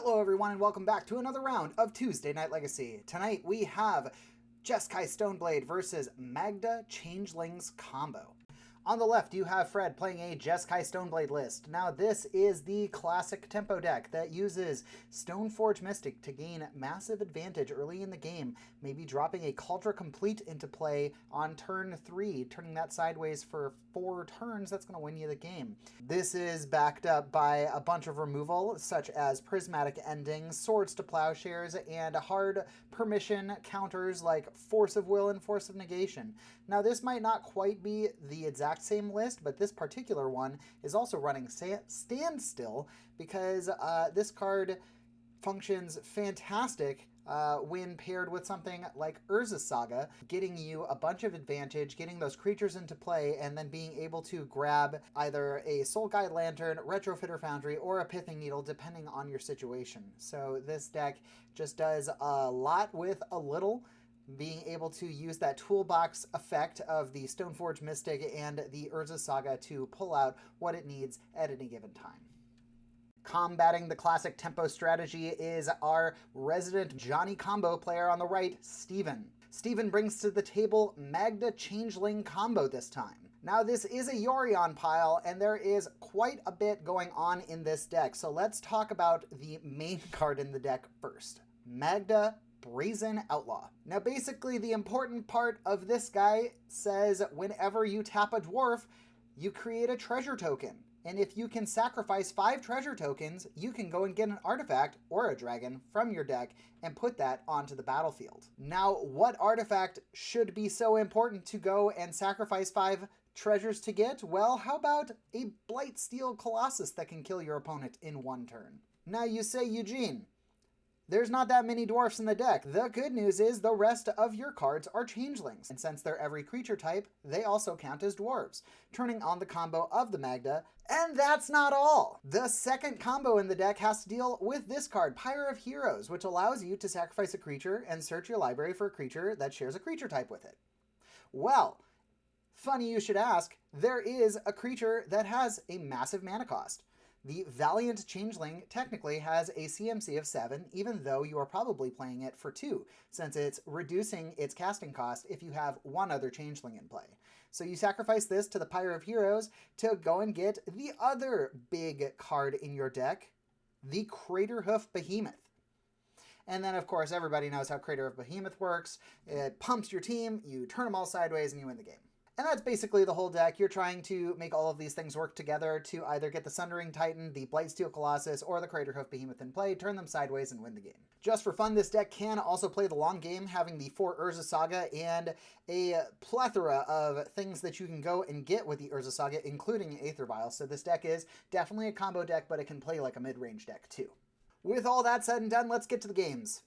Hello everyone and welcome back to another round of Tuesday Night Legacy. Tonight we have Jeskai Stoneblade versus Magda Changlings combo. On the left you have Fred playing a Jeskai Stoneblade list. Now this is the classic tempo deck that uses Stoneforge Mystic to gain massive advantage early in the game, maybe dropping a Cauldron Complete into play on turn 3, turning that sideways for 4 turns. That's going to win you the game. This is backed up by a bunch of removal such as Prismatic Endings, Swords to Plowshares, and hard permission counters like Force of Will and Force of Negation. Now this might not quite be the exact same list, but this particular one is also running Standstill because this card functions fantastic when paired with something like Umezawa, getting you a bunch of advantage, getting those creatures into play, and then being able to grab either a Soul Guide Lantern, Retrofitter Foundry, or a Pithing Needle, depending on your situation. So this deck just does a lot with a little, being able to use that toolbox effect of the Stoneforge Mystic and the Umezawa to pull out what it needs at any given time. Combating the classic tempo strategy is our resident Johnny combo player on the right, Steven. Steven brings to the table Magda Changeling combo this time. Now this is a Yorion pile, and there is quite a bit going on in this deck, so let's talk about the main card in the deck first. Magda Brazen Outlaw. Now basically the important part of this guy says whenever you tap a dwarf, you create a treasure token. And if you can sacrifice 5 treasure tokens, you can go and get an artifact or a dragon from your deck and put that onto the battlefield. Now, what artifact should be so important to go and sacrifice 5 treasures to get? Well, how about a Blightsteel Colossus that can kill your opponent in 1 turn? Now you say, Eugene, there's not that many dwarfs in the deck. The good news is the rest of your cards are changelings, and since they're every creature type, they also count as dwarves, turning on the combo of the Magda. And that's not all! The second combo in the deck has to deal with this card, Pyre of Heroes, which allows you to sacrifice a creature and search your library for a creature that shares a creature type with it. Well, funny you should ask, there is a creature that has a massive mana cost. The Valiant Changeling technically has a CMC of 7, even though you are probably playing it for 2, since it's reducing its casting cost if you have 1 other Changeling in play. So you sacrifice this to the Pyre of Heroes to go and get the other big card in your deck, the Craterhoof Behemoth. And then, of course, everybody knows how Craterhoof Behemoth works. It pumps your team, you turn them all sideways, and you win the game. And that's basically the whole deck. You're trying to make all of these things work together to either get the Sundering Titan, the Blightsteel Colossus, or the Craterhoof Behemoth in play, turn them sideways, and win the game. Just for fun, this deck can also play the long game, having the 4 Umezawa and a plethora of things that you can go and get with the Umezawa, including Aether Vial. So this deck is definitely a combo deck, but it can play like a mid-range deck too. With all that said and done, let's get to the games.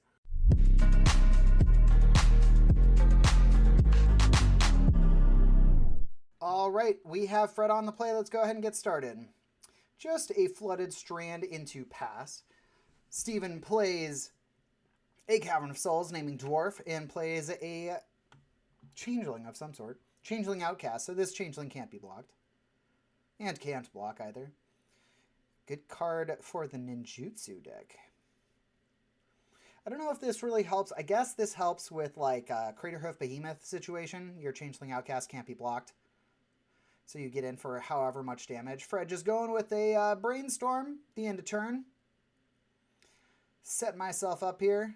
All right, we have Fred on the play. Let's go ahead and get started. Just a Flooded Strand into pass. Steven plays a Cavern of Souls, naming Dwarf, and plays a Changeling of some sort. Changeling Outcast, so this Changeling can't be blocked. And can't block either. Good card for the Ninjutsu deck. I don't know if this really helps. I guess this helps with like a Craterhoof Behemoth situation. Your Changeling Outcast can't be blocked. So you get in for however much damage. Fred just going with a Brainstorm, the end of turn. Set myself up here.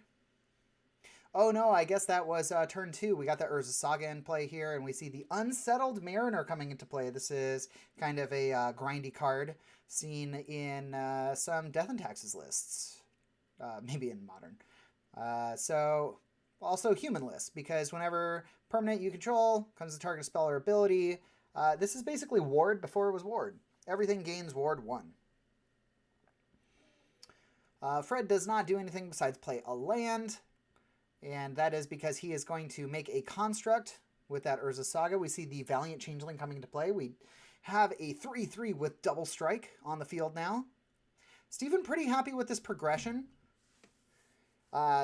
Oh no, I guess that was turn 2. We got the Umezawa in play here, and we see the Unsettled Mariner coming into play. This is kind of a grindy card seen in some Death and Taxes lists. Maybe in Modern. So also human lists, because whenever permanent you control comes to target spell or ability, this is basically Ward before it was Ward. Everything gains Ward 1. Fred does not do anything besides play a land, and that is because he is going to make a construct with that Umezawa. We see the Valiant Changeling coming into play. We have a 3/3 with double strike on the field now. Steven pretty happy with this progression.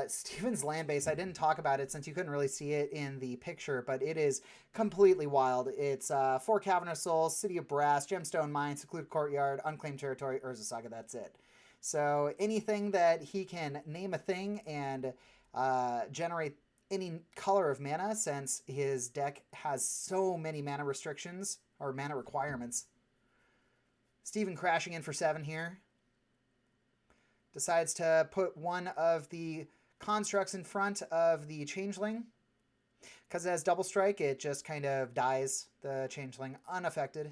Steven's land base, I didn't talk about it since you couldn't really see it in the picture, but it is completely wild. It's 4 Cavern of Souls, City of Brass, Gemstone Mine, Secluded Courtyard, Unclaimed Territory, Umezawa, that's it. So anything that he can name a thing and generate any color of mana, since his deck has so many mana restrictions or mana requirements. Steven crashing in for 7 here. Decides to put one of the constructs in front of the Changling. Because it has double strike, it just kind of dies the Changeling unaffected.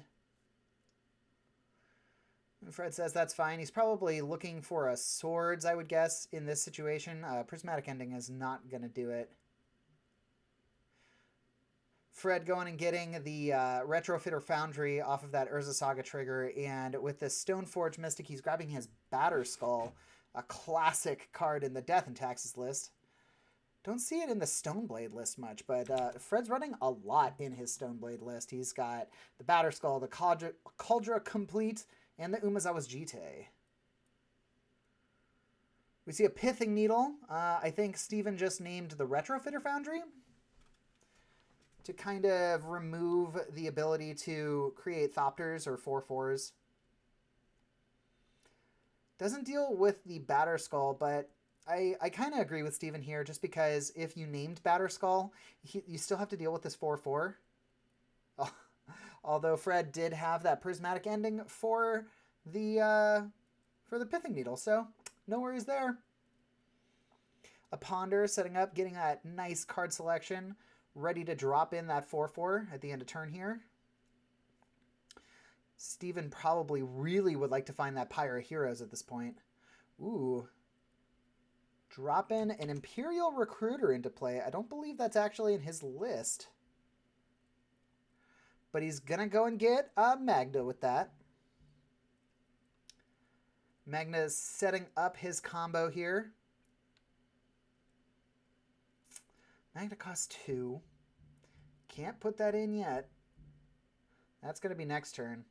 And Fred says that's fine. He's probably looking for a Swords, I would guess, in this situation. Prismatic Ending is not going to do it. Fred going and getting the Retrofitter Foundry off of that Urza Saga trigger, and with this Stoneforge Mystic, he's grabbing his Batterskull, a classic card in the Death and Taxes list. Don't see it in the Stoneblade list much, but Fred's running a lot in his Stoneblade list. He's got the Batterskull, the Cauldra Complete, and the Umezawa's Jitte. We see a Pithing Needle. I think Steven just named the Retrofitter Foundry to kind of remove the ability to create Thopters or 4/4s. Doesn't deal with the Batterskull, but I kind of agree with Steven here, just because if you named Batterskull, you still have to deal with this 4/4. Although Fred did have that Prismatic Ending for the Pithing Needle, so no worries there. A Ponder setting up, getting that nice card selection, ready to drop in that 4/4 at the end of turn here. Steven probably really would like to find that Pyre Heroes at this point. Ooh. Drop in an Imperial Recruiter into play. I don't believe that's actually in his list. But he's going to go and get Magda with that. Magda is setting up his combo here. Magda costs 2. Can't put that in yet. That's going to be next turn,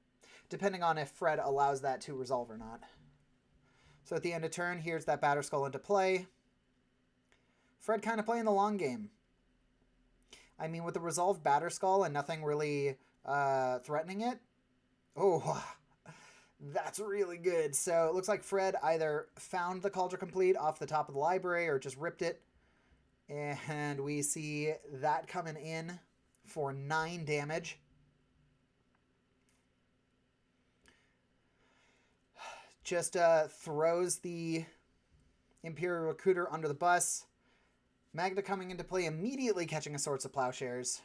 depending on if Fred allows that to resolve or not. So at the end of turn, here's that Batterskull into play. Fred kind of playing the long game. I mean, with the resolved Batterskull and nothing really threatening it. Oh, that's really good. So it looks like Fred either found the Cauldron Complete off the top of the library or just ripped it. And we see that coming in for 9 damage. Just throws the Imperial Recruiter under the bus. Magda coming into play, immediately catching a Swords to Plowshares.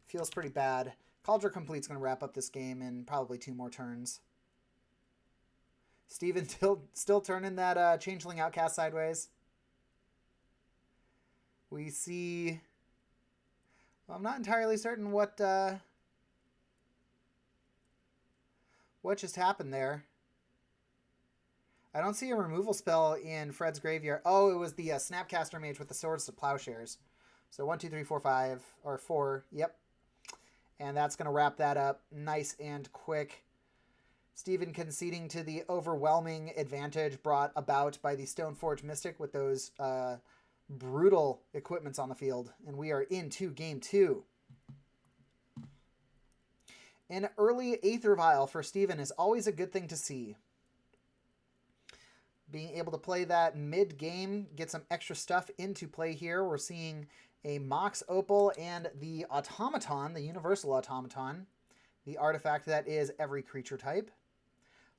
Feels pretty bad. Cauldron Complete's going to wrap up this game in probably 2 more turns. Steven still turning that Changeling Outcast sideways. We see... Well, I'm not entirely certain what just happened there. I don't see a removal spell in Fred's graveyard. Oh, it was the Snapcaster Mage with the Swords to Plowshares. So 1, 2, 3, 4, 5, or 4. Yep. And that's going to wrap that up nice and quick. Steven conceding to the overwhelming advantage brought about by the Stoneforge Mystic with those brutal equipments on the field. And we are into game 2. An early Aether Vial for Steven is always a good thing to see. Being able to play that mid-game, get some extra stuff into play here. We're seeing a Mox Opal and the Automaton, the Universal Automaton, the artifact that is every creature type.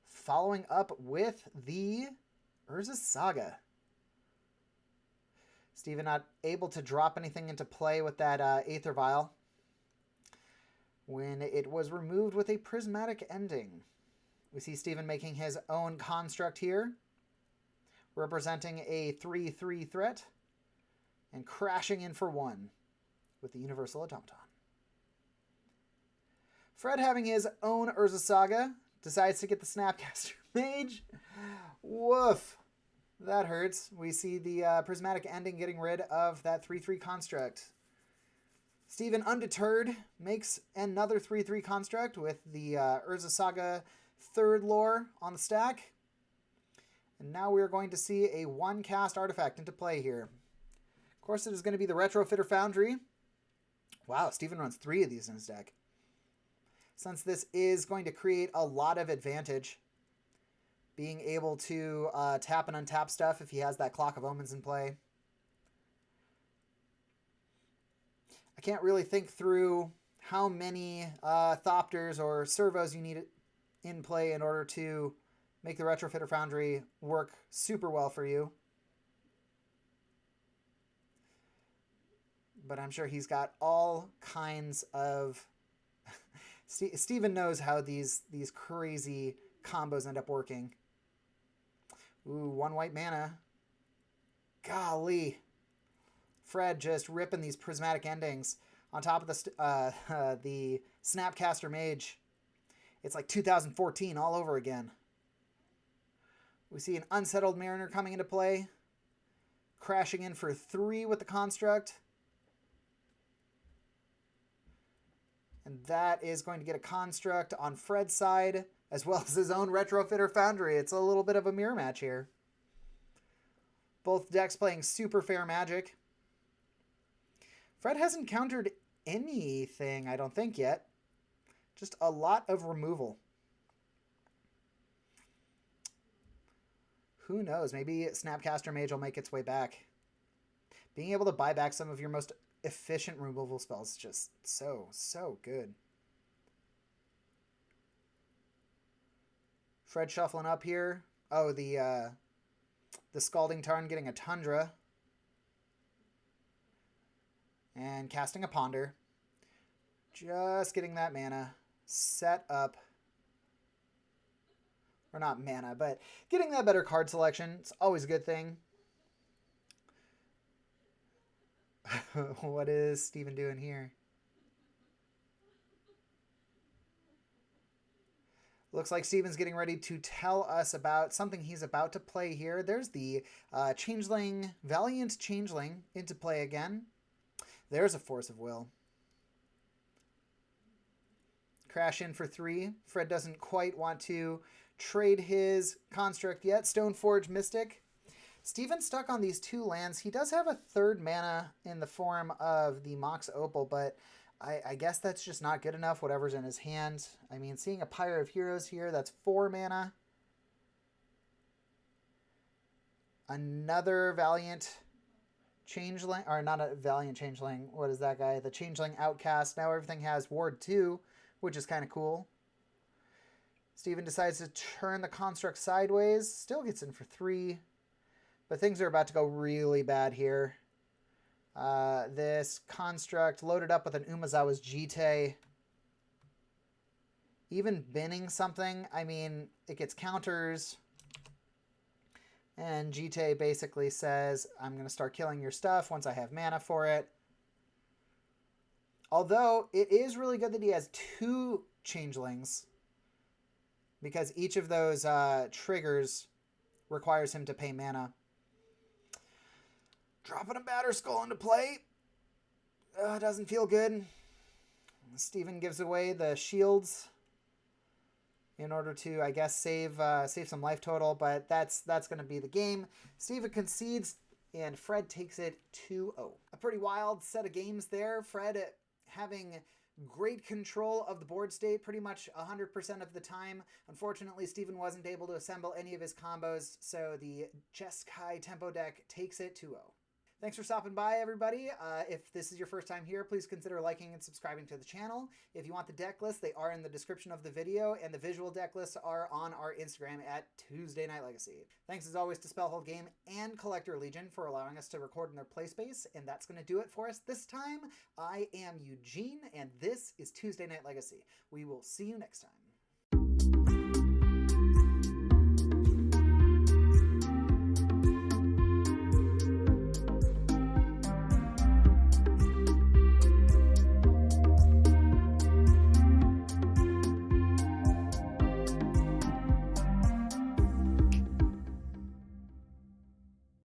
Following up with the Urza Saga. Steven not able to drop anything into play with that Aether Vial when it was removed with a Prismatic Ending. We see Steven making his own construct here, representing a 3/3 threat, and crashing in for 1 with the Universal Automaton. Fred, having his own Urza Saga, decides to get the Snapcaster Mage. Woof. That hurts. We see the Prismatic Ending getting rid of that 3/3 construct. Steven, undeterred, makes another 3/3 construct with the Urza Saga 3rd lore on the stack. And now we are going to see a 1-cast artifact into play here. Of course, it is going to be the Retrofitter Foundry. Wow, Steven runs 3 of these in his deck. Since this is going to create a lot of advantage, being able to tap and untap stuff if he has that Clock of Omens in play. I can't really think through how many Thopters or servos you need in play in order to make the Retrofitter Foundry work super well for you. But I'm sure he's got all kinds of... Steven knows how these crazy combos end up working. Ooh, 1 white mana. Golly. Fred just ripping these prismatic endings on top of the Snapcaster Mage. It's like 2014 all over again. We see an Unsettled Mariner coming into play. Crashing in for 3 with the Construct. And that is going to get a Construct on Fred's side, as well as his own Retrofitter Foundry. It's a little bit of a mirror match here. Both decks playing super fair Magic. Fred hasn't countered anything, I don't think, yet. Just a lot of removal. Who knows? Maybe Snapcaster Mage will make its way back. Being able to buy back some of your most efficient removal spells is just so good. Fred shuffling up here. Oh, the Scalding Tarn getting a Tundra. And casting a Ponder. Just getting that mana set up. Or not mana, but getting that better card selection. It's always a good thing. What is Steven doing here? Looks like Steven's getting ready to tell us about something he's about to play here. There's the Changeling, Valiant Changeling into play again. There's a Force of Will. Crash in for 3. Fred doesn't quite want to trade his Construct yet. Stoneforge Mystic. Steven's stuck on these 2 lands. He does have a 3rd mana in the form of the Mox Opal, but I guess that's just not good enough, whatever's in his hand. I mean, seeing a Pyre of Heroes here, that's 4 mana. Another Valiant Changeling, or not a Valiant Changeling, what is that guy? The Changeling Outcast. Now everything has Ward 2, which is kind of cool. Steven decides to turn the Construct sideways. Still gets in for 3. But things are about to go really bad here. This Construct loaded up with an Umezawa's Jitte. Even binning something, I mean, it gets counters. And Jitte basically says, I'm going to start killing your stuff once I have mana for it. Although, it is really good that he has 2 Changelings. Because each of those triggers requires him to pay mana. Dropping a Batterskull into play. Doesn't feel good. Steven gives away the shields in order to, I guess, save some life total, but that's going to be the game. Steven concedes, and Fred takes it 2-0. A pretty wild set of games there. Fred having great control of the board state pretty much 100% of the time. Unfortunately, Steven wasn't able to assemble any of his combos, so the Jeskai Tempo deck takes it 2-0. Thanks for stopping by, everybody. If this is your first time here, please consider liking and subscribing to the channel. If you want the deck lists, they are in the description of the video, and the visual deck lists are on our Instagram at Tuesday Night Legacy. Thanks as always to Spellhold Game and Collector Legion for allowing us to record in their play space, and that's going to do it for us this time. I am Eugene, and this is Tuesday Night Legacy. We will see you next time.